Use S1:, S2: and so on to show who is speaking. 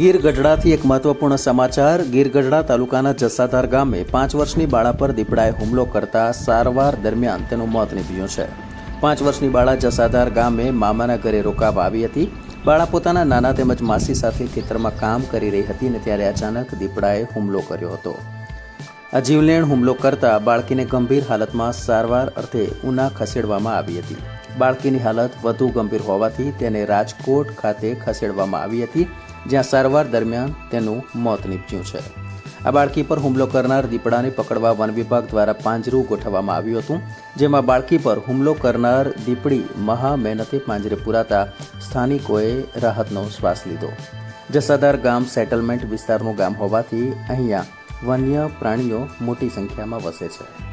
S1: ગીર ગઢડાથી એક મહત્વપૂર્ણ સમાચાર। ગીર ગઢડા તાલુકાના જસાધાર ગામે 5 વર્ષની બાળા પર દીપડાએ હુમલો કરતા સારવાર દરમિયાન તેનું મોત નીપજ્યું છે। 5 વર્ષની બાળા જસાધાર ગામે મામાના ઘરે રોકાવા આવી હતી। બાળા પોતાના નાના તેમજ માસી સાથે ખેતરમાં કામ કરી રહી હતી અને ત્યારે અચાનક દીપડાએ હુમલો કર્યો હતો। આ જીવલેણ હુમલો કરતા બાળકીને ગંભીર હાલતમાં સારવાર અર્થે ઉના ખસેડવામાં આવી હતી। બાળકીની હાલત વધુ ગંભીર હોવાથી તેને રાજકોટ ખાતે ખસેડવામાં આવી હતી, જ્યાં સારવાર દરમિયાન તેનું મોત નીપજ્યું છે। આ બાળકી પર હુમલો કરનાર દીપડાને પકડવા વન વિભાગ દ્વારા પાંજરું ગોઠવવામાં આવ્યું હતું, જેમાં બાળકી પર હુમલો કરનાર દીપડી મહા મહેનતે પાંજરે પુરાતા સ્થાનિકોએ રાહતનો શ્વાસ લીધો। જસાધાર ગામ સેટલમેન્ટ વિસ્તારનું ગામ હોવાથી અહીંયા વન્ય પ્રાણીઓ મોટી સંખ્યામાં વસે છે।